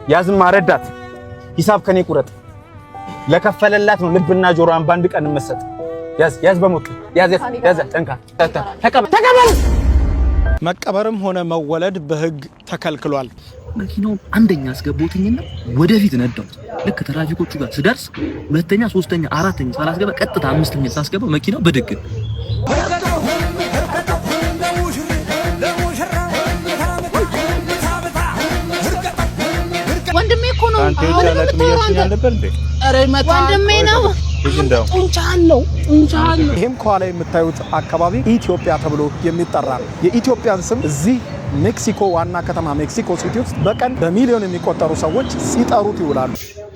ያዝም ማረዳት ሂሳብ ከኔ ቁረጥ ለከፈለላት ነው ልብና ጆሮአን ባንድ ቀን መሰጥ ያዝ በሞት ያዝ ጠንካ ተቀበል መቀበርም ሆነ መወለድ በህግ ተከልክሏል። መኪናው አንደኛ አስገቦትኝና ወደፊት ነዳው ልክ ትራፊኮቹ ጋር ስደርስ ሁለተኛ ሶስተኛ አራተኛ ሳላስገባ ቀጥታ አምስተኛ ሳስገባ መኪናው በደግ ወንድሜ እኮ ነው አንተ ያለቅም ነበር እንዴ? አረ ወንድሜ ነው ጡንቻለው ይሄም ከኋላ የምታዩት አካባቢ ኢትዮጵያ ተብሎ የሚጠራ የኢትዮጵያን ስም እዚህ ሜክሲኮ ዋና ከተማ ሜክሲኮ ሲቲ ውስጥ በቀን በሚሊዮን የሚቆጠሩ ሰዎች ሲጠሩት ይውላሉ።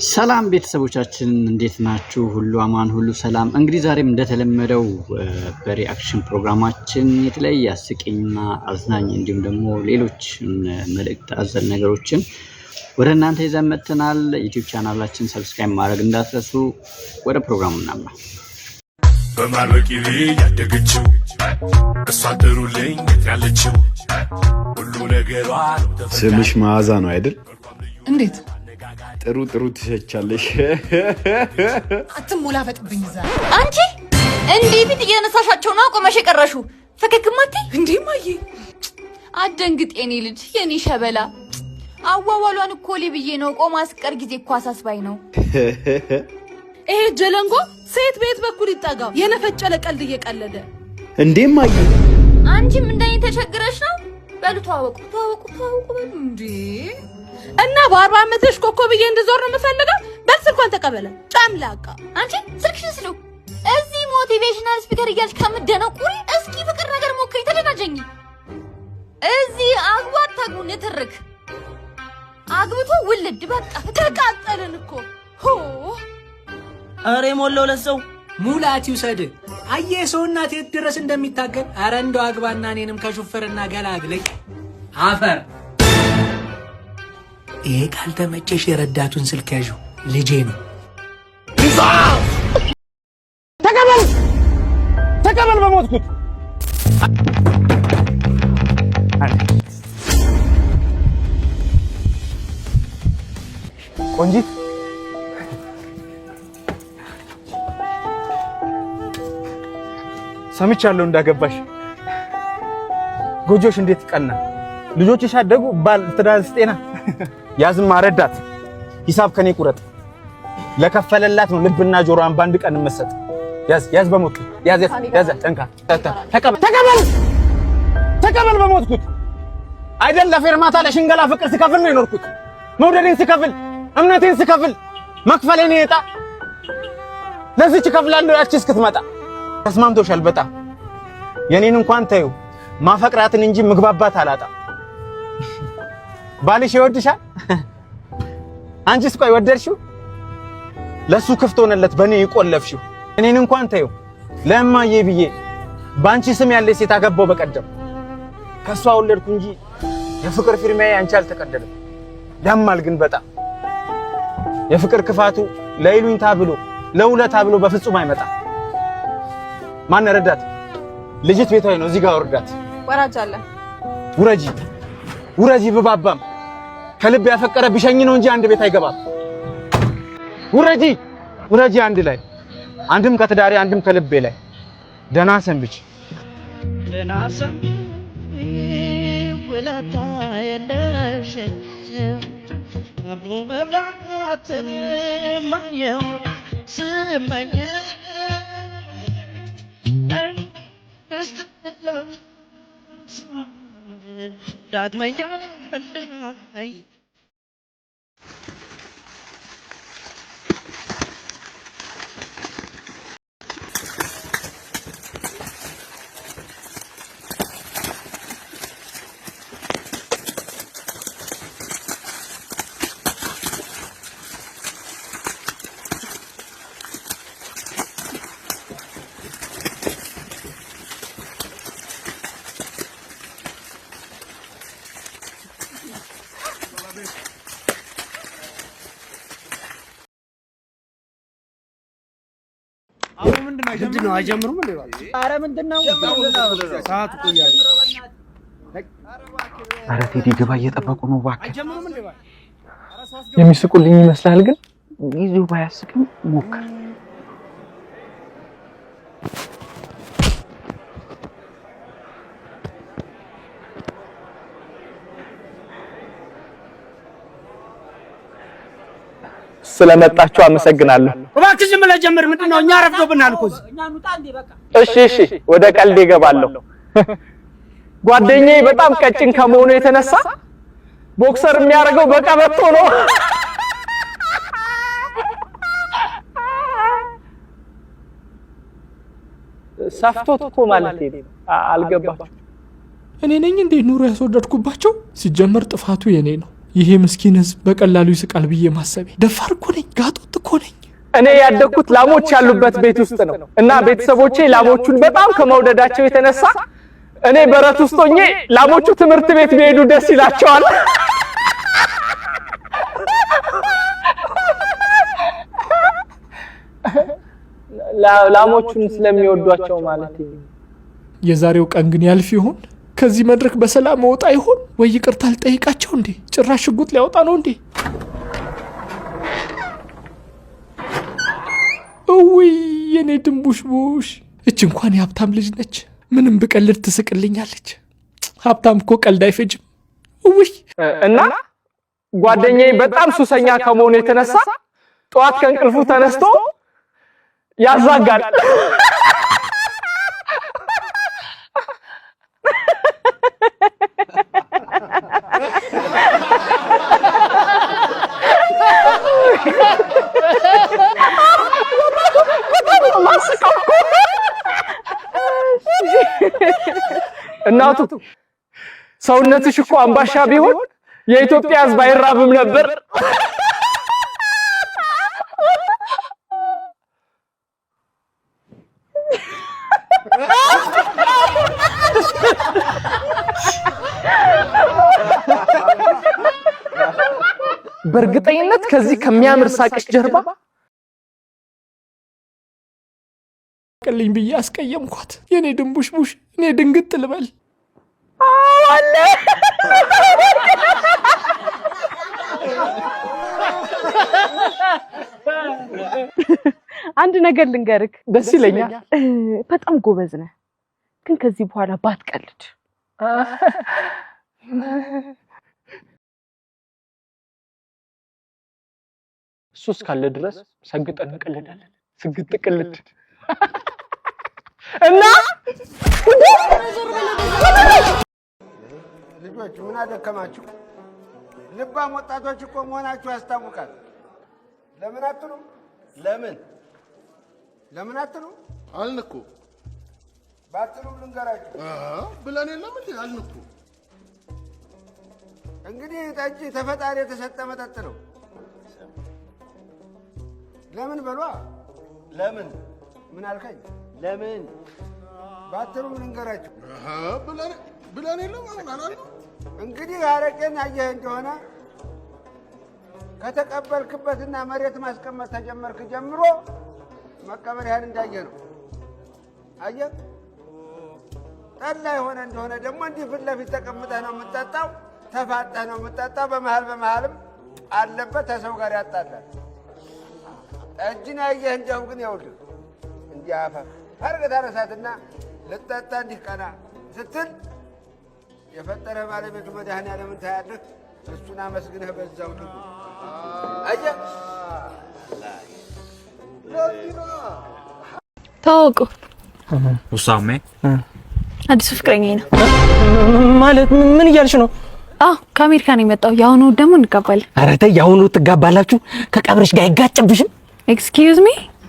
ሰላም ቤተሰቦቻችን እንዴት ናችሁ? ሁሉ አማን ሁሉ ሰላም። እንግዲህ ዛሬም እንደተለመደው በሪአክሽን ፕሮግራማችን የተለያየ አስቂኝና አዝናኝ እንዲሁም ደግሞ ሌሎች መልእክት አዘል ነገሮችን ወደ እናንተ ይዘን መጥተናል። ዩቲዩብ ቻናላችን ሰብስክራይብ ማድረግ እንዳትረሱ። ወደ ፕሮግራሙ እናምራ። በማርበቂሪ ያደገችው እሷ ጥሩልኝ ያለችው ሁሉ ነገሯ ስምሽ መዓዛ ነው አይደል? እንዴት ጥሩ ትሸቻለሽ። አትሞላፈጥብኝ ዛሬ አንቺ እንዴ ቢት እየነሳሻቸው ነው ቆመሽ የቀረሹ ፈከክማቲ እንዴ ማዬ አደንግጥ የኔ ልጅ የኔ ሸበላ አዋዋሏን እኮ ልብዬ ነው ቆማ አስቀር ጊዜ እኮ አሳስባይ ነው። ይሄ ጀለንጎ ሴት ቤት በኩል ይጣጋው የነፈጨለ ቀልድ እየቀለደ እንዴ ማዬ አንቺም እንደኔ ተቸግረሽ ነው። በሉ ተዋወቁ በሉ እንዴ እና በ40 ዓመትሽ ኮኮብዬ እንድዞር ነው የምፈልገው። በስልኳን ተቀበለ ጫምላቃ አንቺ ስልክሽን ስለው እዚህ ሞቲቬሽናል ስፒከር እያልሽ ከምትደነቁሪ እስኪ ፍቅር ነገር ሞክሪ ተደናጀኝ። እዚህ አግባት ታጉን ትርክ አግብቶ ውልድ በቃ ተቃጠልን እኮ ሆ አሬ ሞላው ለሰው ሙላት ይውሰድ አየ ሰው እናት የት ድረስ እንደሚታገል አረ እንደው አግባና እኔንም ከሹፈርና ገላግለኝ አፈር ይሄ ካልተመቸሽ የረዳቱን ስልክ ያዡ ልጄ ነው። ተቀበል በሞትኩት ቆንጂት ሰምቻለሁ እንዳገባሽ። ጎጆሽ እንዴት ቀና፣ ልጆችሽ አደጉ፣ ባል ትዳርስ ጤና። ያዝም ማረዳት ሂሳብ ከኔ ቁረጥ ለከፈለላት ነው ልብና ጆሮአን ባንድ ቀን መሰጥ ያዝ በሞት ያዝ ጠንካ ተቀበል በሞትኩት አይደል ለፌርማታ ለሽንገላ ፍቅር ስከፍል ነው የኖርኩት። መውደዴን ስከፍል እምነቴን ስከፍል መክፈሌን ይጣ ለዚች ከፍላለሁ ያቺ እስክትመጣ። ተስማምቶሻል በጣም የኔን እንኳን ታዩ ማፈቅራትን እንጂ ምግባባት አላጣ። ባልሽ ይወድሻል አንቺስ ቆይ ወደድሽው? ለሱ ክፍት ሆነለት በኔ ይቆለፍሽው። እኔን እንኳን ታዩ ለማዬ ብዬ ባንቺ ስም ያለ ሴት አገባው በቀደም ከሷ ወለድኩ እንጂ የፍቅር ፊርማዬ አንቺ አልተቀደለም። ያማል ግን በጣም የፍቅር ክፋቱ ለይሉኝታ ብሎ ለውለታ ብሎ በፍጹም አይመጣ። ማን ረዳት ልጅት ቤቷ ነው እዚህ ጋር ወርዳት ወራጅ አለ ውረጂ ብባባም ከልብ ያፈቀረ ቢሸኝ ነው እንጂ አንድ ቤት አይገባም። ውረጂ አንድ ላይ አንድም ከትዳሬ አንድም ከልቤ ላይ ደና ሰንብች ወላታ የለሽ አብሮመላትን ማየው ስመኝ ዳግመኛ እንዳይ ምንድነው አይጀምሩም እንዴ? አረ ምንድነው ሰዓት ቆያለ። አረ ቴዲ ገባ እየጠበቁ ነው። እባክህ አይጀምሩም እንዴ? የሚስቁልኝ ይመስላል ግን ጊዜው ባያስቅም ሞክር። ስለመጣችሁ አመሰግናለሁ። እባክህ ዝም ብለህ ጀምር። ምንድነው እኛ ረፍዶብናል እኮ እሺ ወደ ቀልድ ይገባለሁ። ጓደኛዬ በጣም ቀጭን ከመሆኑ የተነሳ ቦክሰር የሚያደርገው በቀበቶ ነው። ሰፍቶት እኮ ማለት አልገባችሁ። እኔ ነኝ እንዴ ኑሮ ያስወደድኩባቸው? ሲጀመር ጥፋቱ የኔ ነው። ይሄ ምስኪን ህዝብ በቀላሉ ይስቃል ብዬ ማሰቤ። ደፋር እኮ ነኝ፣ ጋጦት እኮ ነኝ። እኔ ያደግኩት ላሞች ያሉበት ቤት ውስጥ ነው እና ቤተሰቦቼ ላሞቹን በጣም ከመውደዳቸው የተነሳ እኔ በረት ውስጥ ሆኜ ላሞቹ ትምህርት ቤት ቢሄዱ ደስ ይላቸዋል። ላሞቹን ስለሚወዷቸው ማለት ነው። የዛሬው ቀን ግን ያልፍ ይሆን? ከዚህ መድረክ በሰላም ወጣ ይሆን ወይ? ይቅርታ አልጠይቃቸው እንዴ? ጭራሽ ሽጉጥ ሊያወጣ ነው እንዴ? እውይ የኔ ድንቡሽቡሽ፣ እች እንኳን የሀብታም ልጅ ነች። ምንም ብቀልድ ትስቅልኛለች። ሀብታም እኮ ቀልድ አይፈጅም። እውይ እና ጓደኛዬ በጣም ሱሰኛ ከመሆኑ የተነሳ ጠዋት ከእንቅልፉ ተነስቶ ያዛጋል። እናቱ ሰውነትሽ እኮ አምባሻ ቢሆን የኢትዮጵያ ሕዝብ አይራብም ነበር። በእርግጠኝነት ከዚህ ከሚያምር ሳቅሽ ጀርባ ቀልኝ ብዬ አስቀየምኳት። የኔ ድንቡሽቡሽ፣ እኔ ድንግጥ ልበል? አለ አንድ ነገር ልንገርክ። ደስ ይለኛል። በጣም ጎበዝ ነህ፣ ግን ከዚህ በኋላ ባትቀልድ። እሱ እስካለ ድረስ ሰግጠን እንቀልዳለን። ስግጥ ቅልድ እና ልጆች ምን አደከማችሁ? ልባም ወጣቶች እኮ መሆናችሁ ያስታውቃል። ለምን አትሉ? ለምን አትሉ? አልን እኮ ባትሉም ልንገራችሁ ብለን የለም እንዴ? አልን እኮ። እንግዲህ ጠጅ ተፈጣሪ የተሰጠ መጠጥ ነው። ለምን በሏ። ለምን ምን አልከኝ? ለምን ባትሉም ልንገራችሁ ብለን የለም አሁን አላልነው። እንግዲህ አረቄን አየህ እንደሆነ ከተቀበልክበትና መሬት ማስቀመጥ ተጀመርክ ጀምሮ መቀበሪያን እንዳየ ነው። አየህ፣ ጠላ የሆነ እንደሆነ ደግሞ እንዲህ ፊት ለፊት ተቀምጠህ ነው የምትጠጣው፣ ተፋጠህ ነው የምትጠጣው። በመሀልም አለበት ተሰው ጋር ያጣላል። ጠጅን አየህ እንደው ግን ይኸውልህ እንዲህ አፈር አድርገህ ታነሳትና ልጠጣ እንዲህ ቀና ስትል የፈጠረህ ባለቤቱ መድኃኒዓለምን ታያለህ። እሱን አመስግነህ በዛው ልብ አየህ። ታውቁ ውሳሜ አዲሱ ፍቅረኛዬ ነው። ማለት ምን እያልሽ ነው? ከአሜሪካ ነው የመጣው። የአሁኑ ደግሞ እንጋባለን። ኧረ ተይ፣ የአሁኑ ትጋባላችሁ? ከቀብርሽ ጋር አይጋጭብሽም? ኤክስኪውዝ ሚ፣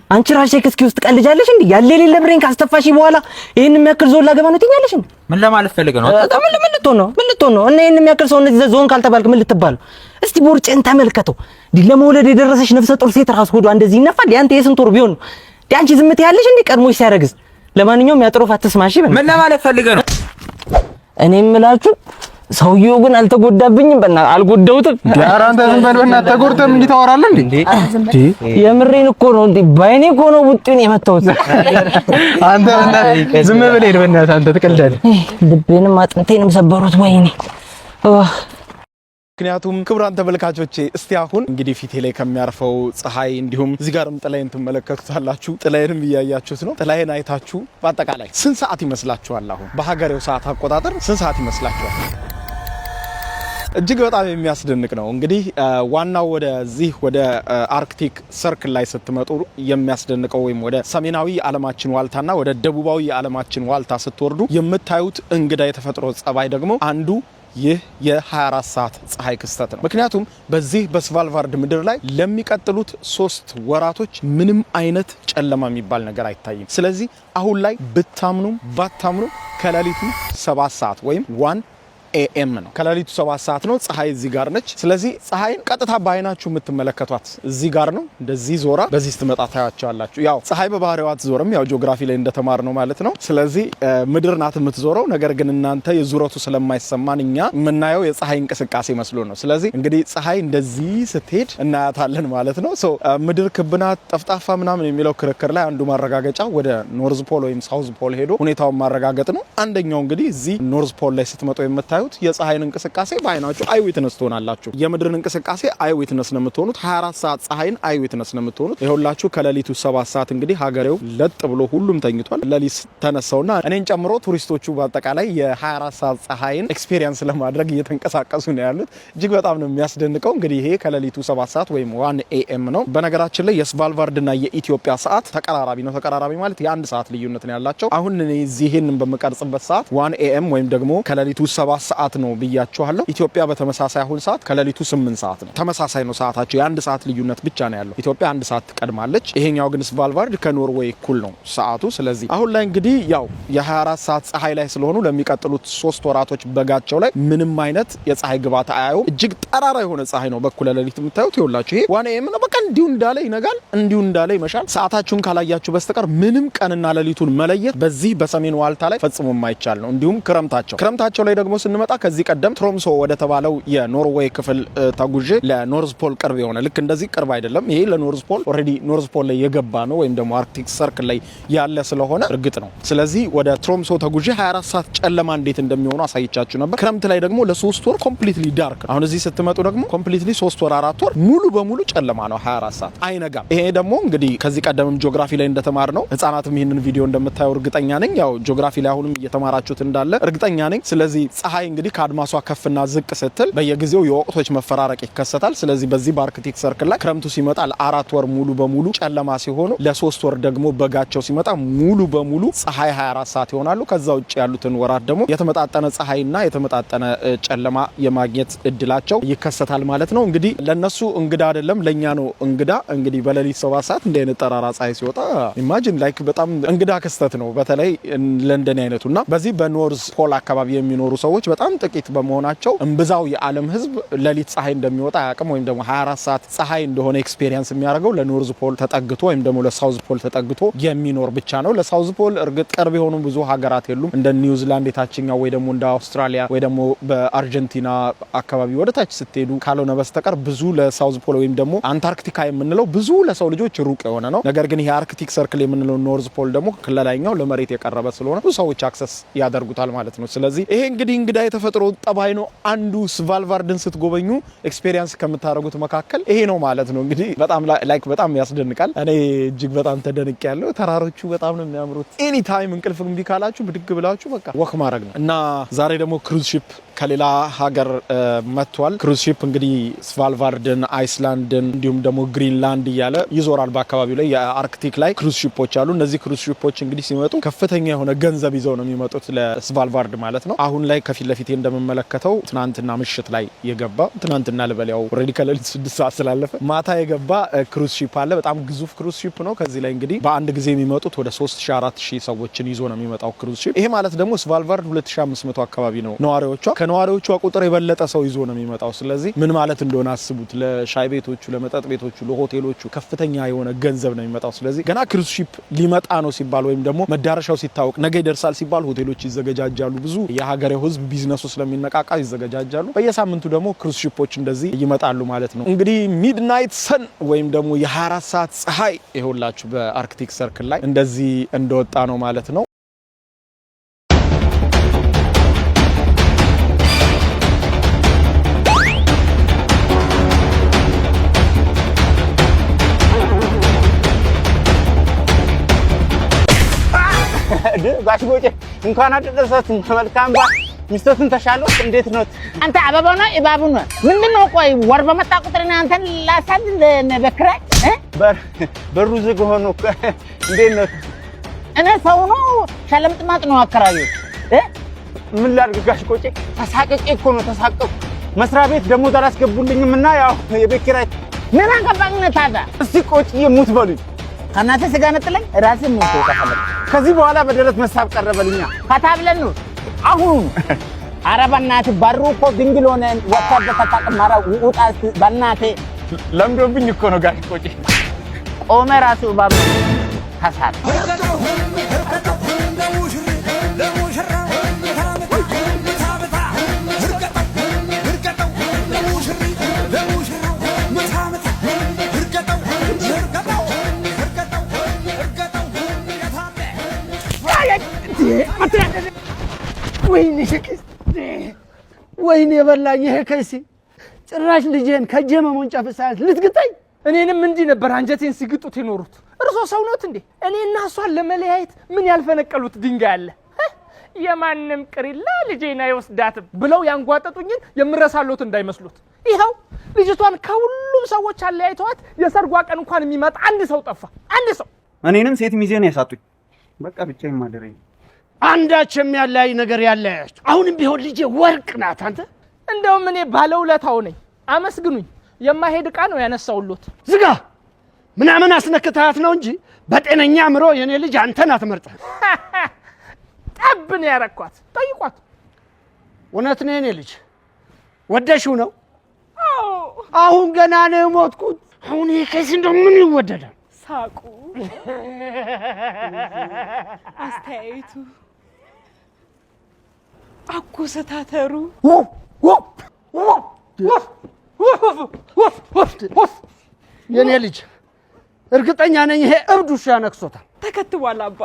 አንቺ ራስሽ ኤክስኪውዝ ትቀልጃለሽ እንዴ? ያለ የሌለ ብሬን ካስተፋሽ በኋላ ይሄን የሚያክል ዞን ላገባ ነው ትኛለሽ እንዴ? ምን ለማለት ፈልገህ ነው? ምን ልትሆን ነው? እና ይሄን የሚያክል ሰው እነዚህ ዞን ካልተባልክ ምን ልትባል? እስቲ ቦርጭን ተመልከተው። ለመውለድ የደረሰች ነፍሰ ጡር ሴት ራስ ሆዷ እንደዚህ ይነፋል። ያንተ የስንት ወር ቢሆን ነው? አንቺ ዝምት ያለሽ እንዴ ቀድሞሽ ሲያረግዝ? ለማንኛውም ያጥሮፍ አትስማሽ። ምን ለማለት ፈልገህ ነው? እኔ የምላችሁ ሰውዬው ግን አልተጎዳብኝም። በእናትህ አልጎዳሁትም። ኧረ አንተ ዝም በል በእናትህ። ተጎድተህም እንዲህ ታወራለህ እንዴ? የምሬን እኮ ነው። እንዴ ባይኔ እኮ ነው ቡጢውን የመታሁት። አንተ በእናትህ ዝም ብለህ ሄድ። በእናትህ አንተ ትቀልዳለህ። ልቤንም አጥንቴንም ሰበሩት። ወይኔ ምክንያቱም ክቡራን ተመልካቾቼ እስቲ አሁን እንግዲህ ፊቴ ላይ ከሚያርፈው ፀሐይ እንዲሁም እዚህ ጋርም ጥላዬን ትመለከቱታላችሁ። ጥላዬንም እያያችሁት ነው። ጥላዬን አይታችሁ በአጠቃላይ ስንት ሰዓት ይመስላችኋል? አሁን በሀገሬው ሰዓት አቆጣጠር ስንት ሰዓት ይመስላችኋል? እጅግ በጣም የሚያስደንቅ ነው። እንግዲህ ዋናው ወደዚህ ወደ አርክቲክ ሰርክል ላይ ስትመጡ የሚያስደንቀው ወይም ወደ ሰሜናዊ ዓለማችን ዋልታና ወደ ደቡባዊ ዓለማችን ዋልታ ስትወርዱ የምታዩት እንግዳ የተፈጥሮ ጸባይ ደግሞ አንዱ ይህ የ24 ሰዓት ፀሐይ ክስተት ነው። ምክንያቱም በዚህ በስቫልቫርድ ምድር ላይ ለሚቀጥሉት 3 ወራቶች ምንም አይነት ጨለማ የሚባል ነገር አይታይም። ስለዚህ አሁን ላይ ብታምኑም ባታምኑም ከሌሊቱ 7 ሰዓት ወይም 1 AM ነው። ከሌሊቱ 7 ሰዓት ነው። ፀሐይ እዚህ ጋር ነች። ስለዚህ ፀሐይን ቀጥታ በአይናችሁ የምትመለከቷት እዚህ ጋር ነው። እንደዚህ ዞራ በዚህ ስትመጣ ታያቻላችሁ። ያው ፀሐይ በባህሪዋ አትዞርም፣ ያው ጂኦግራፊ ላይ እንደተማር ነው ማለት ነው። ስለዚህ ምድር ናት የምትዞረው። ነገር ግን እናንተ የዙረቱ ስለማይሰማን እኛ የምናየው የፀሐይ እንቅስቃሴ መስሎ ነው። ስለዚህ እንግዲህ ፀሐይ እንደዚህ ስትሄድ እናያታለን ማለት ነው። ምድር ክብናት ጠፍጣፋ ምናምን የሚለው ክርክር ላይ አንዱ ማረጋገጫ ወደ ኖርዝ ፖል ወይም ሳውዝ ፖል ሄዶ ሁኔታውን ማረጋገጥ ነው። አንደኛው እንግዲህ እዚህ ኖርዝ ፖል ላይ ስትመጡ የምታዩት የፀሐይን እንቅስቃሴ በአይናችሁ አይ ዊትነስ ትሆናላችሁ። የምድርን እንቅስቃሴ አይ ዊትነስ ነው የምትሆኑት። 24 ሰዓት ፀሐይን አይ ዊትነስ ነው የምትሆኑት። ይኸውላችሁ ከሌሊቱ 7 ሰዓት እንግዲህ ሀገሬው ለጥ ብሎ ሁሉም ተኝቷል። ሌሊት ተነሳውና እኔን ጨምሮ ቱሪስቶቹ በአጠቃላይ የ24 ሰዓት ፀሐይን ኤክስፒሪየንስ ለማድረግ እየተንቀሳቀሱ ነው ያሉት። እጅግ በጣም ነው የሚያስደንቀው። እንግዲህ ይሄ ከሌሊቱ 7 ሰዓት ወይም 1 AM ነው። በነገራችን ላይ የስቫልቫርድና የኢትዮጵያ ሰዓት ተቀራራቢ ነው። ተቀራራቢ ማለት የአንድ ሰዓት ልዩነት ነው ያላቸው። አሁን እኔ እዚህን በመቀርጽበት ሰዓት 1 AM ወይም ደግሞ ከሌሊቱ 7 ሰዓት ነው ብያችኋለሁ። ኢትዮጵያ በተመሳሳይ አሁን ሰዓት ከሌሊቱ 8 ሰዓት ነው። ተመሳሳይ ነው ሰዓታቸው። የአንድ ሰዓት ልዩነት ብቻ ነው ያለው። ኢትዮጵያ 1 ሰዓት ትቀድማለች። ይሄኛው ግን ስቫልቫርድ ከኖርዌይ እኩል ነው ሰዓቱ። ስለዚህ አሁን ላይ እንግዲህ ያው የ24 ሰዓት ፀሐይ ላይ ስለሆኑ ለሚቀጥሉት 3 ወራቶች በጋቸው ላይ ምንም አይነት የፀሐይ ግባት አያዩም። እጅግ ጠራራ የሆነ ፀሐይ ነው በኩለ ሌሊት የምታዩት። ይኸውላችሁ ይሄ 1 AM ነው። በቃ እንዲሁ እንዳለ ይነጋል፣ እንዲሁ እንዳለ ይመሻል። ሰዓታችሁን ካላያችሁ በስተቀር ምንም ቀንና ሌሊቱን መለየት በዚህ በሰሜን ዋልታ ላይ ፈጽሞ የማይቻል ነው። እንዲሁም ክረምታቸው ላይ ደግሞ ስንመጣ ከዚህ ቀደም ትሮምሶ ወደ ተባለው የኖርዌይ ክፍል ተጉዤ ለኖርዝ ፖል ቅርብ የሆነ ልክ እንደዚህ ቅርብ አይደለም፣ ይሄ ለኖርዝ ፖል ኦሬዲ ኖርዝ ፖል ላይ የገባ ነው ወይም ደግሞ አርክቲክ ሰርክል ላይ ያለ ስለሆነ እርግጥ ነው። ስለዚህ ወደ ትሮምሶ ተጉዤ 24 ሰዓት ጨለማ እንዴት እንደሚሆኑ አሳይቻችሁ ነበር። ክረምት ላይ ደግሞ ለ3 ወር ኮምፕሊትሊ ዳርክ። አሁን እዚህ ስትመጡ ደግሞ ኮምፕሊትሊ 3 ወር 4 ወር ሙሉ በሙሉ ጨለማ ነው። 24 ሰዓት አይነጋም። ይሄ ደግሞ እንግዲህ ከዚህ ቀደምም ጂኦግራፊ ላይ እንደተማር ነው። ህፃናትም ይህንን ቪዲዮ እንደምታዩ እርግጠኛ ነኝ። ያው ጂኦግራፊ ላይ አሁንም እየተማራችሁት እንዳለ እርግጠኛ ነኝ። ስለዚህ ፀሐይ እንግዲህ ከአድማሷ ከፍና ዝቅ ስትል በየጊዜው የወቅቶች መፈራረቅ ይከሰታል። ስለዚህ በዚህ በአርክቲክ ሰርክል ላይ ክረምቱ ሲመጣ ለ4 ወር ሙሉ በሙሉ ጨለማ ሲሆኑ ለ3 ወር ደግሞ በጋቸው ሲመጣ ሙሉ በሙሉ ፀሐይ 24 ሰዓት ይሆናሉ። ከዛ ውጭ ያሉትን ወራት ደግሞ የተመጣጠነ ፀሐይና የተመጣጠነ ጨለማ የማግኘት እድላቸው ይከሰታል ማለት ነው። እንግዲህ ለነሱ እንግዳ አይደለም፣ ለኛ ነው እንግዳ። እንግዲህ በሌሊት 7 ሰዓት እንደ አይነት ጠራራ ፀሐይ ሲወጣ ኢማጂን ላይክ በጣም እንግዳ ክስተት ነው፣ በተለይ ለንደን አይነቱና በዚህ በኖርዝ ፖል አካባቢ የሚኖሩ ሰዎች በጣም ጥቂት በመሆናቸው እምብዛው የዓለም ህዝብ ሌሊት ፀሐይ እንደሚወጣ ያቅም ወይም ደግሞ 24 ሰዓት ፀሐይ እንደሆነ ኤክስፒሪየንስ የሚያደርገው ለኖርዝ ፖል ተጠግቶ ወይም ደግሞ ለሳውዝ ፖል ተጠግቶ የሚኖር ብቻ ነው። ለሳውዝ ፖል እርግጥ ቅርብ የሆኑ ብዙ ሀገራት የሉም እንደ ኒውዚላንድ የታችኛው ወይ ደግሞ እንደ አውስትራሊያ ወይ ደግሞ በአርጀንቲና አካባቢ ወደ ታች ስትሄዱ ካልሆነ በስተቀር ብዙ ለሳውዝ ፖል ወይም ደግሞ አንታርክቲካ የምንለው ብዙ ለሰው ልጆች ሩቅ የሆነ ነው። ነገር ግን ይሄ አርክቲክ ሰርክል የምንለው ኖርዝ ፖል ደግሞ ከላይኛው ለመሬት የቀረበ ስለሆነ ብዙ ሰዎች አክሰስ ያደርጉታል ማለት ነው። ስለዚህ ይሄ እንግዲህ እንግዳ የተፈጥሮ ጠባይ ነው። አንዱ ስቫልቫርድን ስትጎበኙ ኤክስፒሪየንስ ከምታደርጉት መካከል ይሄ ነው ማለት ነው። እንግዲህ በጣም ላይክ በጣም ያስደንቃል። እኔ እጅግ በጣም ተደንቅ ያለው ተራሮቹ በጣም ነው የሚያምሩት። ኤኒ ታይም እንቅልፍ እምቢ ካላችሁ ብድግ ብላችሁ በቃ ወክ ማድረግ ነው እና ዛሬ ደግሞ ክሩዝ ሺፕ ከሌላ ሀገር መጥቷል። ክሩዝ ሺፕ እንግዲህ ስቫልቫርድን፣ አይስላንድን እንዲሁም ደግሞ ግሪንላንድ እያለ ይዞራል። በአካባቢው ላይ የአርክቲክ ላይ ክሩዝ ሺፖች አሉ። እነዚህ ክሩዝ ሺፖች እንግዲህ ሲመጡ ከፍተኛ የሆነ ገንዘብ ይዘው ነው የሚመጡት ለስቫልቫርድ ማለት ነው። አሁን ላይ ከፊት ለፊቴ እንደምመለከተው ትናንትና ምሽት ላይ የገባ ትናንትና ልበሊያው ኦሬዲ ከሌሊት 6 ሰዓት ስላለፈ ማታ የገባ ክሩዝ ሺፕ አለ። በጣም ግዙፍ ክሩዝ ሺፕ ነው። ከዚህ ላይ እንግዲህ በአንድ ጊዜ የሚመጡት ወደ 3000-4000 ሰዎችን ይዞ ነው የሚመጣው ክሩዝ ሺፕ። ይሄ ማለት ደግሞ ስቫልቫርድ 2500 አካባቢ ነው ነዋሪዎቿ። ከነዋሪዎቿ ቁጥር የበለጠ ሰው ይዞ ነው የሚመጣው። ስለዚህ ምን ማለት እንደሆነ አስቡት። ለሻይ ቤቶቹ፣ ለመጠጥ ቤቶቹ፣ ለሆቴሎቹ ከፍተኛ የሆነ ገንዘብ ነው የሚመጣው። ስለዚህ ገና ክሩዝ ሺፕ ሊመጣ ነው ሲባል ወይም ደግሞ መዳረሻው ሲታወቅ ነገ ይደርሳል ሲባል ሆቴሎች ይዘገጃጃሉ። ብዙ የሀገሬው ሕዝብ ቢዝነሱ ስለሚነቃቃ ይዘገጃጃሉ። በየሳምንቱ ደግሞ ክሩዝ ሺፖች እንደዚህ ይመጣሉ ማለት ነው። እንግዲህ ሚድናይት ሰን ወይም ደግሞ የ24 ሰዓት ፀሐይ ይኸውላችሁ በአርክቲክ ሰርክል ላይ እንደዚህ እንደወጣ ነው ማለት ነው። ጋሽ ጎጬ እንኳን አደረሰት መልካም በዓል ሚስቶትን ተሻሎት እንዴት ነው አንተ አበባው ነው እባቡ ነው ምንድነው ቆይ ወር በመጣ ቁጥር አንተን ላሳድድ በክራይ በሩ ዝግ ሆኖ እንዴት ነው እኔ ሰው ነው ሸለምጥማጥ ነው አከራዩ ምን ላድርግ ጋሽ ጎጬ ተሳቀቄ እኮ ነው ተሳቀቁ መስሪያ ቤት ደሞዝ አላስገቡልኝምና ያው የቤት ኪራይ ምን አገባኝ ታዲያ እስቲ ቆጭዬ ሙት በሉኝ ከናተ ስጋ ነጥለኝ ራስን ሞቶ ተፈለቀ ከዚህ በኋላ በደረት መሳብ ቀረበልኛ ካታብለን ነው አሁን አረባናት ባሩ እኮ ድንግል ሆነ ወጣበ ተጣቀማራ ውጣት ባናቴ ለምዶብኝ እኮ ነው ጋሽ ቆጬ ቆመ ራሱ ባብ ሐሳብ ወይኔ የበላኝ ይሄ ከይሲ ጭራሽ ልጄን ከጄ መሞንጫፍ ሳይት ልትግጠኝ እኔንም እንዲህ ነበር አንጀቴን ሲግጡት የኖሩት እርሶ ሰው ነዎት እንዴ እኔና እሷን ለመለያየት ምን ያልፈነቀሉት ድንጋይ አለ የማንም ቅሪላ ልጄና ይወስዳትም ብለው ያንጓጠጡኝን የምረሳሎት እንዳይመስሉት ይሄው ልጅቷን ከሁሉም ሰዎች አለያይተዋት የሰርጓ ቀን እንኳን የሚመጣ አንድ ሰው ጠፋ አንድ ሰው እኔንም ሴት ሚዜን ያሳጡኝ በቃ ብቻዬን ማደረኝ አንዳች የሚያለያይ ነገር ያለያያችሁ አሁንም ቢሆን ልጄ ወርቅ ናት አንተ እንደውም እኔ ባለውለታው ነኝ አመስግኑኝ የማይሄድ ዕቃ ነው ያነሳውሎት ዝጋ ምናምን አስነክታት ነው እንጂ በጤነኛ አምሮ የኔ ልጅ አንተን አትመርጠህ ጠብን ያረኳት ጠይቋት እውነት ነው የኔ ልጅ ወደሽው ነው አሁን ገና ነው ሞትኩት አሁን ይሄ ከዚህ እንደምን ይወደዳል ሳቁ አስተያየቱ አኮሰታተሩ የኔ ልጅ እርግጠኛ ነኝ ይሄ እብድ ውሻ ነክሶታል ተከትቧል አባ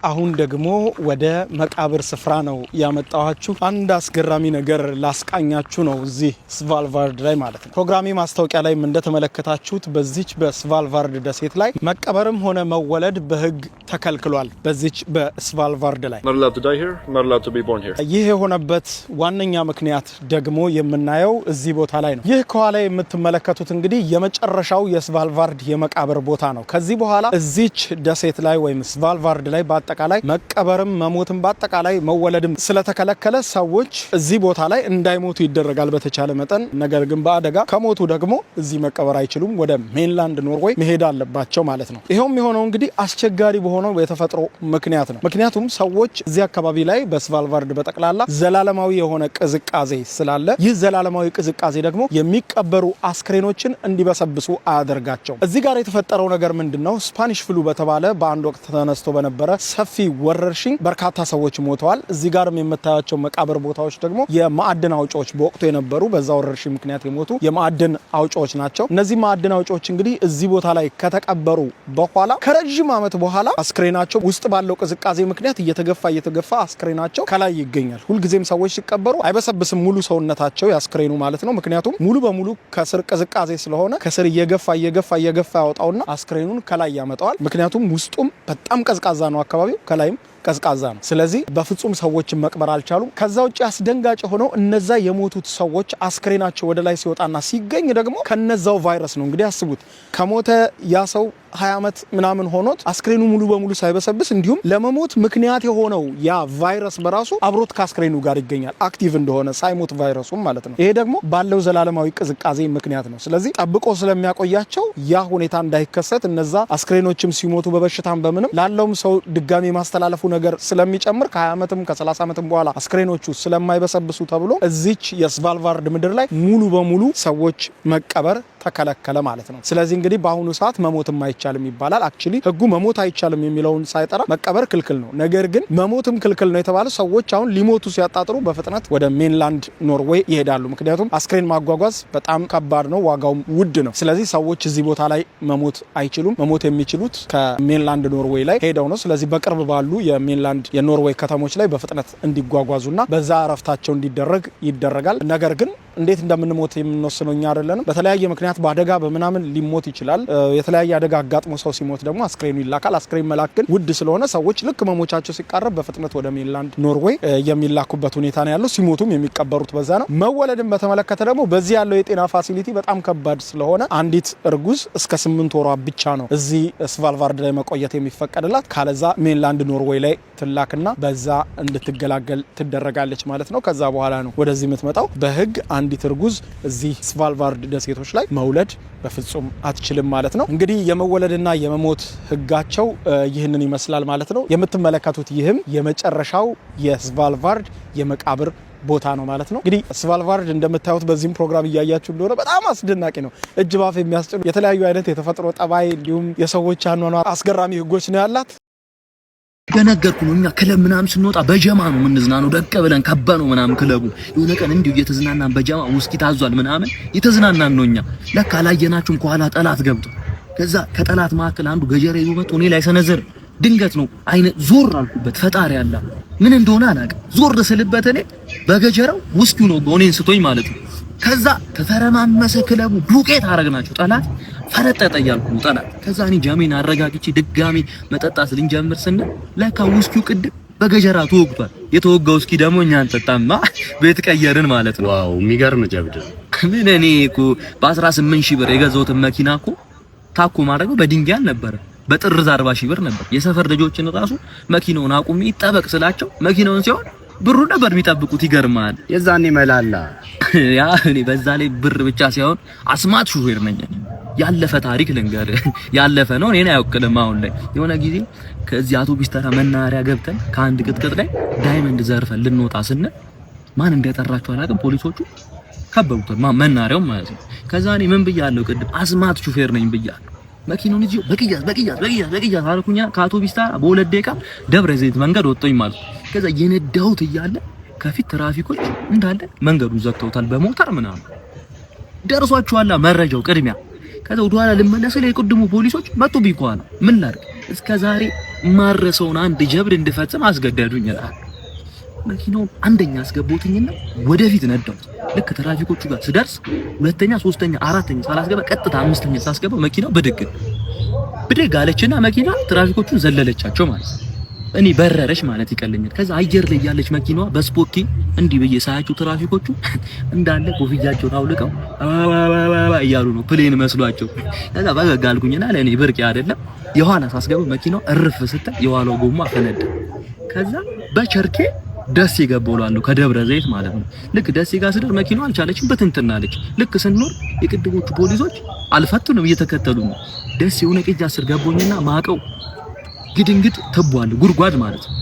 አሁን ደግሞ ወደ መቃብር ስፍራ ነው ያመጣኋችሁ አንድ አስገራሚ ነገር ላስቃኛችሁ ነው እዚህ ስቫልቫርድ ላይ ማለት ነው ፕሮግራሜ ማስታወቂያ ላይ እንደተመለከታችሁት በዚች በስቫልቫርድ ደሴት ላይ መቀበርም ሆነ መወለድ በህግ ተከልክሏል በዚች በስቫልቫርድ ላይ ይህ የሆነበት ዋነኛ ምክንያት ደግሞ የምናየው እዚህ ቦታ ላይ ነው ይህ ከኋላ የምትመለከቱት እንግዲህ የመጨረሻው የስቫልቫርድ የመቃብር ቦታ ነው ከዚህ በኋላ እዚች ደሴት ላይ ወይም ስቫልቫርድ ላይ በአጠቃላይ መቀበርም መሞትም በአጠቃላይ መወለድም ስለተከለከለ ሰዎች እዚህ ቦታ ላይ እንዳይሞቱ ይደረጋል በተቻለ መጠን ነገር ግን በአደጋ ከሞቱ ደግሞ እዚህ መቀበር አይችሉም ወደ ሜንላንድ ኖርዌይ መሄድ አለባቸው ማለት ነው ይሄውም የሆነው እንግዲህ አስቸጋሪ በሆነው የተፈጥሮ ምክንያት ነው ምክንያቱም ሰዎች እዚህ አካባቢ ላይ በስቫልቫርድ በጠቅላላ ዘላለማዊ የሆነ ቅዝቃዜ ስላለ ይህ ዘላለማዊ ቅዝቃዜ ደግሞ የሚቀበሩ አስክሬኖችን እንዲበሰብሱ አያደርጋቸው እዚህ ጋር የተፈጠረው ነገር ምንድነው ስፓኒሽ ፍሉ በተባለ በአንድ ወቅት ተነስቶ በነበረ ሰፊ ወረርሽኝ በርካታ ሰዎች ሞተዋል እዚህ ጋርም የምታያቸው መቃብር ቦታዎች ደግሞ የማዕድን አውጪዎች በወቅቱ የነበሩ በዛ ወረርሽኝ ምክንያት የሞቱ የማዕድን አውጪዎች ናቸው እነዚህ ማዕድን አውጪዎች እንግዲህ እዚህ ቦታ ላይ ከተቀበሩ በኋላ ከረጅም ዓመት በኋላ አስክሬናቸው ውስጥ ባለው ቅዝቃዜ ምክንያት እየተገፋ አስክሬናቸው ከላይ ይገኛል ሁልጊዜም ሰዎች ሲቀበሩ አይበሰብስም ሙሉ ሰውነታቸው ያስክሬኑ ማለት ነው ምክንያቱም ሙሉ በሙሉ ከስር ቅዝቃዜ ስለሆነ ከስር እየገፋ ያወጣውና አስክሬኑን ከላይ ያመጣዋል ምክንያቱም ውስጡም በጣም ቀዝቃዛ ነው አካባቢው ከላይም ቀዝቃዛ ነው ስለዚህ በፍጹም ሰዎችን መቅበር አልቻሉም ከዛ ውጪ አስደንጋጭ ሆነው እነዛ የሞቱት ሰዎች አስክሬናቸው ወደ ላይ ሲወጣና ሲገኝ ደግሞ ከነዛው ቫይረስ ነው እንግዲህ አስቡት ከሞተ ያ ሰው 20 ዓመት ምናምን ሆኖት አስክሬኑ ሙሉ በሙሉ ሳይበሰብስ እንዲሁም ለመሞት ምክንያት የሆነው ያ ቫይረስ በራሱ አብሮት ከአስክሬኑ ጋር ይገኛል አክቲቭ እንደሆነ ሳይሞት ቫይረሱም ማለት ነው ይሄ ደግሞ ባለው ዘላለማዊ ቅዝቃዜ ምክንያት ነው ስለዚህ ጠብቆ ስለሚያቆያቸው ያ ሁኔታ እንዳይከሰት እነዛ አስክሬኖችም ሲሞቱ በበሽታም በምንም ላለውም ሰው ድጋሚ ማስተላለፉ ነገር ስለሚጨምር ከ20 ዓመትም ከ30 ዓመትም በኋላ አስክሬኖቹ ስለማይበሰብሱ ተብሎ እዚች የስቫልቫርድ ምድር ላይ ሙሉ በሙሉ ሰዎች መቀበር ተከለከለ ማለት ነው ስለዚህ እንግዲህ በአሁኑ ሰዓት መሞትም አይቻልም ይባላል አክቹሊ ህጉ መሞት አይቻልም የሚለውን ሳይጠራ መቀበር ክልክል ነው ነገር ግን መሞትም ክልክል ነው የተባለ ሰዎች አሁን ሊሞቱ ሲያጣጥሩ በፍጥነት ወደ ሜንላንድ ኖርዌይ ይሄዳሉ ምክንያቱም አስክሬን ማጓጓዝ በጣም ከባድ ነው ዋጋውም ውድ ነው ስለዚህ ሰዎች እዚህ ቦታ ላይ መሞት አይችሉም መሞት የሚችሉት ከሜንላንድ ኖርዌይ ላይ ሄደው ነው ስለዚህ በቅርብ ባሉ የሜንላንድ የኖርዌይ ከተሞች ላይ በፍጥነት እንዲጓጓዙና በዛ አረፍታቸው እንዲደረግ ይደረጋል ነገር ግን እንዴት እንደምንሞት የምንወስነው እኛ አይደለንም በተለያየ ምክንያት ምናልባት በአደጋ በምናምን ሊሞት ይችላል። የተለያየ አደጋ አጋጥሞ ሰው ሲሞት ደግሞ አስክሬኑ ይላካል። አስክሬን መላክ ግን ውድ ስለሆነ ሰዎች ልክ መሞቻቸው ሲቃረብ በፍጥነት ወደ ሜንላንድ ኖርዌይ የሚላኩበት ሁኔታ ነው ያለው። ሲሞቱም የሚቀበሩት በዛ ነው። መወለድን በተመለከተ ደግሞ በዚህ ያለው የጤና ፋሲሊቲ በጣም ከባድ ስለሆነ አንዲት እርጉዝ እስከ 8 ወሯ ብቻ ነው እዚህ ስቫልቫርድ ላይ መቆየት የሚፈቀድላት። ካለዛ ሜንላንድ ኖርዌይ ላይ ትላክና በዛ እንድትገላገል ትደረጋለች ማለት ነው። ከዛ በኋላ ነው ወደዚህ የምትመጣው። በህግ አንዲት እርጉዝ እዚህ ስቫልቫርድ ደሴቶች ላይ መውለድ በፍጹም አትችልም ማለት ነው። እንግዲህ የመወለድና የመሞት ህጋቸው ይህንን ይመስላል ማለት ነው። የምትመለከቱት ይህም የመጨረሻው የስቫልቫርድ የመቃብር ቦታ ነው ማለት ነው። እንግዲህ ስቫልቫርድ እንደምታዩት በዚህም ፕሮግራም እያያችሁ እንደሆነ በጣም አስደናቂ ነው። እጅ ባፍ የሚያስጭኑ የተለያዩ አይነት የተፈጥሮ ጠባይ እንዲሁም የሰዎች አኗኗር አስገራሚ ህጎች ነው ያላት። ገነገርኩ ነው። እኛ ክለብ ምናምን ስንወጣ በጀማ ነው የምንዝናነው። ደቀ ብለን ከበነው ምናምን ክለቡ የሆነ ቀን እንዲሁ እየተዝናናን በጀማ ውስኪ ታዟል ምናምን እየተዝናናን ነው። እኛ ለካ አላየናችሁም። ከኋላ ጠላት ገብቶ ከዛ ከጠላት መካከል አንዱ ገጀራ ይዞ መጥቶ እኔ ላይ ሰነዘር። ድንገት ነው አይነ ዞር አልኩበት። ፈጣሪ ያላ ምን እንደሆነ አላውቅም። ዞር ስልበት እኔ በገጀራው ውስኪው ነው እኔን ስቶኝ ማለት ነው። ከዛ ተተረማመሰ ክለቡ ዱቄት አረግናቸው። ጠላት ፈረጠጠ እያልኩ ነው ጠላት። ከዛ እኔ ጃሜን አረጋግጬ ድጋሚ መጠጣት ልንጀምር ስንል ለካ ውስኪው ቅድም በገጀራ ተወግቷል። የተወጋው ውስኪ ደግሞ እኛ አንጠጣማ ቤት ቀየርን ማለት ነው። ዋው የሚገርም ጀብድ። ምን እኔ እኮ በ18000 ብር የገዛሁትን መኪና እኮ ታኮ ማድረገው በድንጋይ አልነበረ በጥርዝ 40,000 ብር ነበር። የሰፈር ልጆችን ራሱ መኪናውን አቁሜ ይጠበቅ ስላቸው መኪናውን ሲሆን ብሩ ነበር የሚጠብቁት። ይገርማል። የዛኔ መላላ ያ እኔ በዛ ላይ ብር ብቻ ሳይሆን አስማት ሹፌር ነኝ። ያለፈ ታሪክ ልንገር። ያለፈ ነው እኔን አይወክልም። አሁን ላይ የሆነ ጊዜ ከዚህ አውቶቡስ ተራ መናኸሪያ ገብተን ከአንድ ቅጥቅጥ ላይ ዳይመንድ ዘርፈን ልንወጣ ስንል ማን እንደጠራቸው አላውቅም። ፖሊሶቹ ከበቡት መናኸሪያው ማለት ነው። ከዛ እኔ ምን ብያለሁ? ቅድም አስማት ሹፌር ነኝ ብያለሁ። መኪናውን ይዤ በቅያስ አልኩኛ። ከአውቶቡስ ተራ በሁለት ደቂቃ ደብረ ዘይት መንገድ ወጣኝ ማለት ነው። ከዛ የነዳሁት እያለ ከፊት ትራፊኮች እንዳለ መንገዱን ዘግተውታል በሞተር ምናምን። ደርሷቸዋል መረጃው ቅድሚያ። ከዛ ወደ ኋላ ልመለስ ላይ የቅድሙ ፖሊሶች መጡብኝ ከኋላ። ምን ላድርግ? እስከ ዛሬ ማረሰውን አንድ ጀብድ እንድፈጽም አስገደዱኝ ይላል። መኪናውን አንደኛ አስገቦትኝና ወደፊት ነዳሁት። ልክ ትራፊኮቹ ጋር ስደርስ ሁለተኛ፣ ሶስተኛ፣ አራተኛ ሳላስገባ ቀጥታ አምስተኛ ሳስገባ መኪናው ብድግ አለችና መኪና ትራፊኮቹን ዘለለቻቸው ማለት ነው። እኔ በረረሽ ማለት ይቀለኛል። ከዛ አየር ላይ ያለች መኪናዋ በስፖኪ እንዲህ በየ ሳያቸው ትራፊኮቹ እንዳለ ኮፍያቸውን አውልቀው እያሉ ነው ፕሌን መስሏቸው። ከዛ በገጋ አልኩኝና ለኔ ብርቅ አይደለም የኋላ ሳስገባ መኪናው እርፍ ስትል የኋላው ጎማ ፈነዳ። ከዛ በቸርኬ ደስ ይገባውላሉ ከደብረ ዘይት ማለት ነው። ልክ ደስ ጋር ስደር መኪናው አልቻለችም በትንትናለች። ልክ ስንኖር የቅድሞቹ ፖሊሶች አልፈቱንም እየተከተሉ ነው። ደስ የሆነ ቅጅ አስር ገቦኝና ማቀው ግድንግድ ተቧል ጉርጓድ ማለት ነው።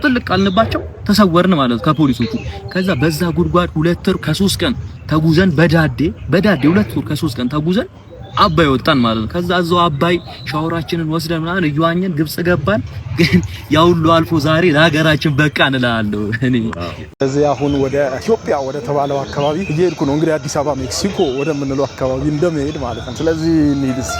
ጥልቅ አልንባቸው ተሰወርን ማለት ከፖሊሶቹ። ከዛ በዛ ጉርጓድ 2 ወር ከ3 ቀን ተጉዘን በዳዴ 2 ወር ከ3 ቀን ተጉዘን አባይ ወጣን ማለት ነው። ከዛ እዛው አባይ ሻወራችንን ወስደን ምናምን እየዋኘን ግብጽ ገባን። ግን ያው ሁሉ አልፎ ዛሬ ለሀገራችን በቃን እላለሁ እኔ። እዚህ አሁን ወደ ኢትዮጵያ ወደ ተባለው አካባቢ እየሄድኩ ነው። እንግዲህ አዲስ አበባ ሜክሲኮ ወደምንለው አካባቢ እንደመሄድ ማለት ነው። ስለዚህ እንሂድስ።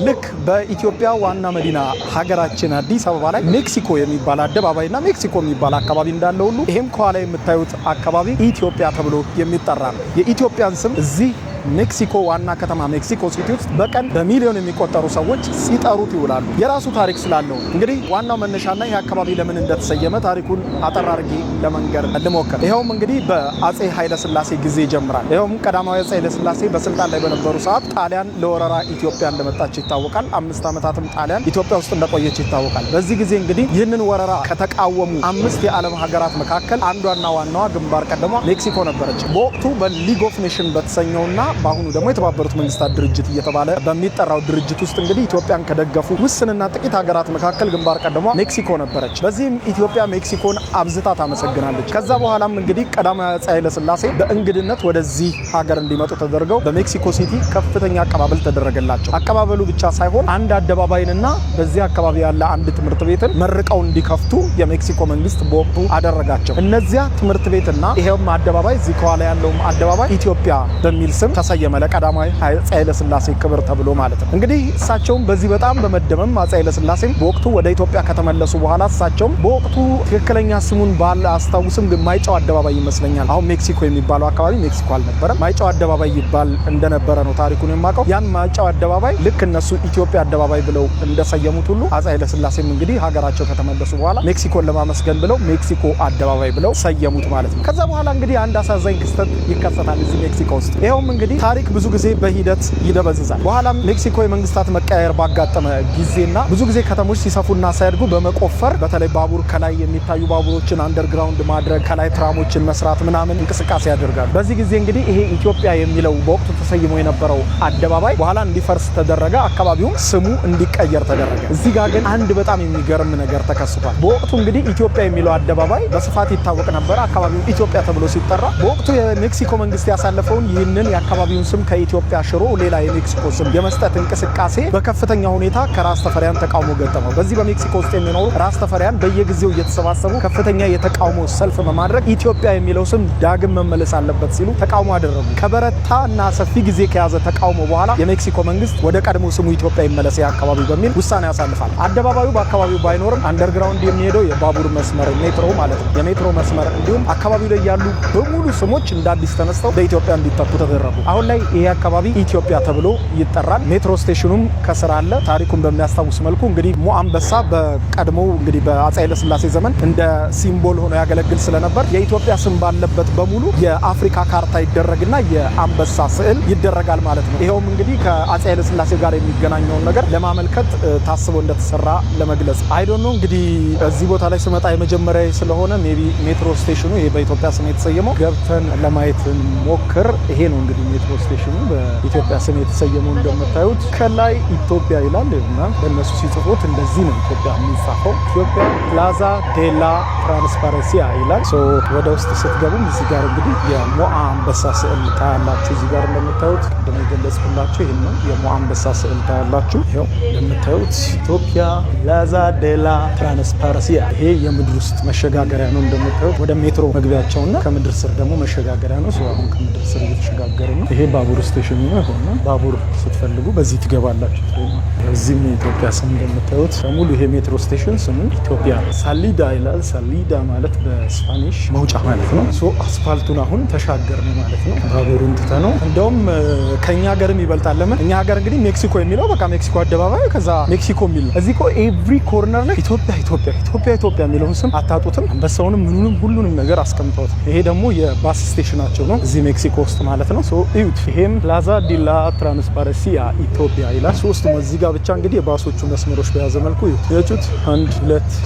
ልክ በኢትዮጵያ ዋና መዲና ሀገራችን አዲስ አበባ ላይ ሜክሲኮ የሚባል አደባባይና ሜክሲኮ የሚባል አካባቢ እንዳለ ሁሉ ይሄም ከኋላ የምታዩት አካባቢ ኢትዮጵያ ተብሎ የሚጠራ ነው። የኢትዮጵያን ስም እዚህ ሜክሲኮ ዋና ከተማ ሜክሲኮ ሲቲ ውስጥ በቀን በሚሊዮን የሚቆጠሩ ሰዎች ሲጠሩት ይውላሉ። የራሱ ታሪክ ስላለው እንግዲህ ዋናው መነሻና ይህ አካባቢ ለምን እንደተሰየመ ታሪኩን አጠር አድርጌ ለመንገር ልሞክር። ይኸውም እንግዲህ በአጼ ኃይለ ሥላሴ ጊዜ ይጀምራል። ይኸውም ቀዳማዊ አጼ ኃይለ ሥላሴ በስልጣን ላይ በነበሩ ሰዓት ጣሊያን ለወረራ ኢትዮጵያ እንደመጣች ይታወቃል። 5 ዓመታትም ጣሊያን ኢትዮጵያ ውስጥ እንደቆየች ይታወቃል። በዚህ ጊዜ እንግዲህ ይህንን ወረራ ከተቃወሙ 5 የዓለም ሀገራት መካከል አንዷና ዋናዋ ግንባር ቀደሟ ሜክሲኮ ነበረች። በወቅቱ በሊግ ኦፍ ኔሽን በተሰኘውና በአሁኑ ደግሞ የተባበሩት መንግስታት ድርጅት እየተባለ በሚጠራው ድርጅት ውስጥ እንግዲህ ኢትዮጵያን ከደገፉ ውስንና ጥቂት ሀገራት መካከል ግንባር ቀደሟ ሜክሲኮ ነበረች። በዚህም ኢትዮጵያ ሜክሲኮን አብዝታ ታመሰግናለች። ከዛ በኋላም እንግዲህ ቀዳማዊ አጼ ኃይለ ሥላሴ በእንግድነት ወደዚህ ሀገር እንዲመጡ ተደርገው በሜክሲኮ ሲቲ ከፍተኛ አቀባበል ተደረገላቸው። አቀባበሉ ብቻ ሳይሆን አንድ አደባባይንና በዚህ አካባቢ ያለ አንድ ትምህርት ቤትን መርቀው እንዲከፍቱ የሜክሲኮ መንግስት በወቅቱ አደረጋቸው። እነዚያ ትምህርት ቤትና ይሄውም አደባባይ እዚህ ከኋላ ያለውም አደባባይ ኢትዮጵያ በሚል ስም ተሰየመ ለቀዳማዊ አፄ ኃይለ ሥላሴ ክብር ተብሎ ማለት ነው። እንግዲህ እሳቸውም በዚህ በጣም በመደመም አፄ ኃይለ ሥላሴ በወቅቱ ወደ ኢትዮጵያ ከተመለሱ በኋላ እሳቸውም በወቅቱ ትክክለኛ ስሙን ባለ አስታውስም ግን ማይጨው አደባባይ ይመስለኛል። አሁን ሜክሲኮ የሚባለው አካባቢ ሜክሲኮ አልነበረም፣ ማይጨው አደባባይ ይባል እንደነበረ ነው ታሪኩን የማውቀው። ያን ማይጨው አደባባይ ልክ እነሱ ኢትዮጵያ አደባባይ ብለው እንደሰየሙት ሁሉ አፄ ኃይለ ሥላሴም እንግዲህ ሀገራቸው ከተመለሱ በኋላ ሜክሲኮን ለማመስገን ብለው ሜክሲኮ አደባባይ ብለው ሰየሙት ማለት ነው። ከዛ በኋላ እንግዲህ አንድ አሳዛኝ ክስተት ይከሰታል እዚህ ሜክሲኮ ውስጥ። ይኸውም እንግዲህ ታሪክ ብዙ ጊዜ በሂደት ይደበዝዛል። በኋላም ሜክሲኮ የመንግስታት መቀያየር ባጋጠመ ጊዜና ብዙ ጊዜ ከተሞች ሲሰፉና ሳያድጉ በመቆፈር በተለይ ባቡር ከላይ የሚታዩ ባቡሮችን አንደርግራውንድ ማድረግ ከላይ ትራሞችን መስራት ምናምን እንቅስቃሴ ያደርጋሉ። በዚህ ጊዜ እንግዲህ ይሄ ኢትዮጵያ የሚለው በወቅቱ ተሰይሞ የነበረው አደባባይ በኋላ እንዲፈርስ ተደረገ። አካባቢውም ስሙ እንዲቀየር ተደረገ። እዚህ ጋር ግን አንድ በጣም የሚገርም ነገር ተከስቷል። በወቅቱ እንግዲህ ኢትዮጵያ የሚለው አደባባይ በስፋት ይታወቅ ነበር። አካባቢው ኢትዮጵያ ተብሎ ሲጠራ በወቅቱ የሜክሲኮ መንግስት ያሳለፈውን ይህንን የአካባቢውን ስም ከኢትዮጵያ ሽሮ ሌላ የሜክሲኮ ስም የመስጠት እንቅስቃሴ በከፍተኛ ሁኔታ ከራስ ተፈሪያን ተቃውሞ ገጠመው። በዚህ በሜክሲኮ ውስጥ የሚኖሩ ራስ ተፈሪያን በየጊዜው እየተሰባሰቡ ከፍተኛ የተቃውሞ ሰልፍ በማድረግ ኢትዮጵያ የሚለው ስም ዳግም መመለስ አለበት ሲሉ ተቃውሞ አደረጉ። ከበረታ እና ሰፊ ጊዜ ከያዘ ተቃውሞ በኋላ የሜክሲኮ መንግስት ወደ ቀድሞ ስሙ ኢትዮጵያ ይመለስ የአካባቢው በሚል ውሳኔ ያሳልፋል። አደባባዩ በአካባቢው ባይኖርም አንደርግራውንድ የሚሄደው የባቡር መስመር ሜትሮ ማለት ነው የሜትሮ መስመር እንዲሁም አካባቢው ላይ ያሉ በሙሉ ስሞች እንደ አዲስ ተነስተው በኢትዮጵያ እንዲተኩ ተደረጉ። አሁን ላይ ይሄ አካባቢ ኢትዮጵያ ተብሎ ይጠራል። ሜትሮ ስቴሽኑም ከስር አለ። ታሪኩን በሚያስታውስ መልኩ እንግዲህ ሞአንበሳ በቀድሞው እንግዲህ በአፄ ኃይለ ሥላሴ ዘመን እንደ ሲምቦል ሆኖ ያገለግል ስለነበር የኢትዮጵያ ስም ባለበት በሙሉ የአፍሪካ ካርታ ይደረግና የአንበሳ ስዕል ይደረጋል ማለት ነው። ይሄውም እንግዲህ ከአፄ ኃይለ ሥላሴ ጋር የሚገናኘውን ነገር ለማመልከት ታስቦ እንደተሰራ ለመግለጽ አይዶን ነው። እንግዲህ እዚህ ቦታ ላይ ስመጣ የመጀመሪያ ስለሆነ ሜቢ ሜትሮ ስቴሽኑ ይሄ በኢትዮጵያ ስም የተሰየመው ገብተን ለማየት ሞክር። ይሄ ነው እንግዲህ ሜትሮ ስቴሽኑ በኢትዮጵያ ስም የተሰየመው። እንደምታዩት ከላይ ኢትዮጵያ ይላል እና በእነሱ ሲጽፉት እንደዚህ ነው ኢትዮጵያ የሚጻፈው። ኢትዮጵያ ፕላዛ ዴላ ትራንስፓረንሲያ ይላል። ወደ ውስጥ ስትገቡም እዚህ ጋር እንግዲህ የሞአ አንበሳ ስዕል ታያላችሁ። እዚህ ጋር እንደምታዩት ቅድም የገለጽኩላችሁ ይሄን ነው የሞአ አንበሳ ስዕል ታያላችሁ። ይሄው እንደምታዩት ኢትዮጵያ ፕላዛ ዴላ ትራንስፓረንሲያ። ይሄ የምድር ውስጥ መሸጋገሪያ ነው እንደምታዩት ወደ ሜትሮ መግቢያቸውና ከምድር ስር ደግሞ መሸጋገሪያ ነው። አሁን ከምድር ስር እየተሸጋገረ ነው። ይሄ ባቡር ስቴሽን ነው ሆነ ባቡር ስትፈልጉ በዚህ ትገባላችሁ። እዚህም የኢትዮጵያ ስም እንደምታዩት በሙሉ ይሄ ሜትሮ ስቴሽን ስሙ ኢትዮጵያ ሳሊዳ ይላል። ሳሊዳ ማለት በስፓኒሽ መውጫ ማለት ነው። አስፋልቱን አሁን ተሻገርን ማለት ነው። ባቡሩን ትተነው እንደውም ከኛ ሀገርም ይበልጣል። ለምን እኛ ሀገር እንግዲህ ሜክሲኮ የሚለው በቃ ሜክሲኮ አደባባይ ከዛ ሜክሲኮ የሚል እዚህ እኮ ኤቭሪ ኮርነር ላይ ኢትዮጵያ ኢትዮጵያ ኢትዮጵያ ኢትዮጵያ የሚለውን ስም አታጡትም። አንበሳውንም ምኑንም ሁሉንም ነገር አስቀምጠውት። ይሄ ደግሞ የባስ ስቴሽናቸው ነው እዚህ ሜክሲኮ ውስጥ ማለት ነው። እዩት። ይሄም ፕላዛ ዲላ ትራንስፓረንሲያ ኢትዮጵያ ይላል። ሶስቱም እዚህ ጋር ብቻ እንግዲህ የባሶቹ መስመሮች በያዘ መልኩ እዩት። 1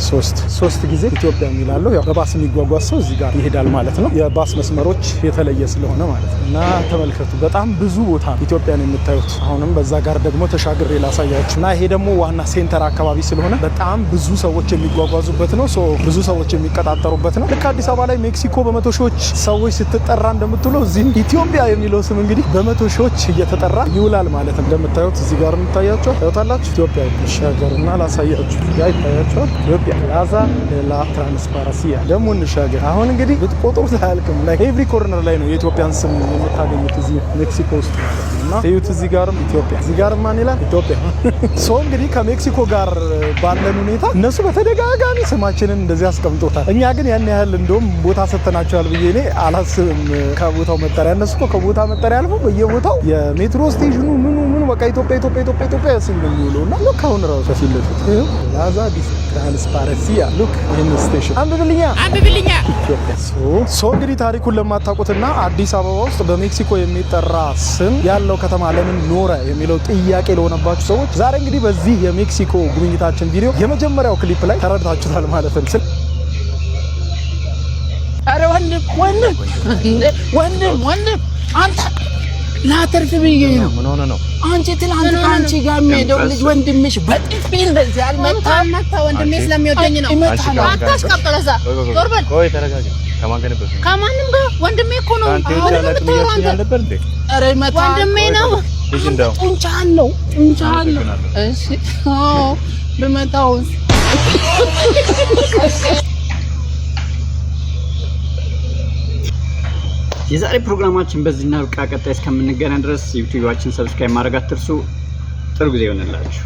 2 3 ጊዜ ኢትዮጵያ የሚላለው ያው በባስ የሚጓጓዝ ሰው እዚህ ጋር ይሄዳል ማለት ነው። የባስ መስመሮች የተለየ ስለሆነ ማለት ነው። እና ተመልከቱ በጣም ብዙ ቦታ ኢትዮጵያን የምታዩት። አሁንም በዛ ጋር ደግሞ ተሻግሬ ላሳያችሁ። እና ይሄ ደግሞ ዋና ሴንተር አካባቢ ስለሆነ በጣም ብዙ ሰዎች የሚጓጓዙበት ነው። ብዙ ሰዎች የሚቀጣጠሩበት ነው። ልክ አዲስ አበባ ላይ ሜክሲኮ በመቶ ሺዎች ሰዎች ስትጠራ እንደምትውለው እዚህም ኢትዮጵያ የሚለው ስም እንግዲህ በመቶ ሺዎች እየተጠራ ይውላል ማለት ነው። እንደምታዩት እዚህ ጋር የምታያቸው ታዩታላችሁ። ኢትዮጵያ እንሻገርና ላሳያችሁ። ያ ይታያችኋል። ኢትዮጵያ ፕላዛ ዴላ ትራንስፓረንሲያ ደግሞ እንሻገር። አሁን እንግዲህ ብትቆጥሩት አያልቅም። ላይ ኤቭሪ ኮርነር ላይ ነው የኢትዮጵያን ስም የምታገኙት እዚህ ሜክሲኮ ውስጥ ማለት ነው። እና እዩት እዚህ ጋርም ኢትዮጵያ፣ እዚህ ጋርም ማን ይላል ኢትዮጵያ። እንግዲህ ከሜክሲኮ ጋር ባለን ሁኔታ እነሱ በተደጋጋሚ ስማችንን እንደዚህ አስቀምጦታል። እኛ ግን ያን ያህል እንደውም ቦታ ሰጥተናቸዋል ብዬ እኔ አላስብም። ከቦታው መጠሪያ እነሱ እኮ ከቦታ መጠሪያ አልፎ በየቦታው የሜትሮ ስቴሽኑ ምኑ በቃ ኢትዮጵያ ኢትዮጵያ ኢትዮጵያ ኢትዮጵያ ስም ነው የሚውለው። እና ሉክ አሁን ራሱ ከፊት ለፊት ፕላዛ ዲ ትራንስፓረንሲያ ሉክ ይህን ስቴሽን አንብብልኛ ኢትዮጵያ። እንግዲህ ታሪኩን ለማታውቁትና አዲስ አበባ ውስጥ በሜክሲኮ የሚጠራ ስም ያለው ከተማ ለምን ኖረ የሚለው ጥያቄ ለሆነባችሁ ሰዎች ዛሬ እንግዲህ በዚህ የሜክሲኮ ጉብኝታችን ቪዲዮ የመጀመሪያው ክሊፕ ላይ ተረድታችሁታል ማለት ነው። አረ ወንድም አንተ ላተርፍ ብዬ ነው። ምን ሆነ ነው? አንቺ ትላንት አንቺ ጋር የሚሄደው ልጅ ወንድምሽ በጥፊ እንደዚህ አልመታ ወንድሜ ስለሚወደኝ ነው። አታስቀበለዛ ዞርበል። ቆይ ተረጋጋ። ከማን ጋር ነበር? ከማንም ጋር ወንድሜ እኮ ነው። አረ መታ ወንድሜ ነው። ጡንቻ አለው። እሺ ብመታውስ? የዛሬ ፕሮግራማችን በዚህ እናብቃ። ቀጣይ እስከምንገናኝ ድረስ ዩቲዩባችን ሰብስክራይብ ማድረግ አትርሱ። ጥሩ ጊዜ ይሆንላችሁ።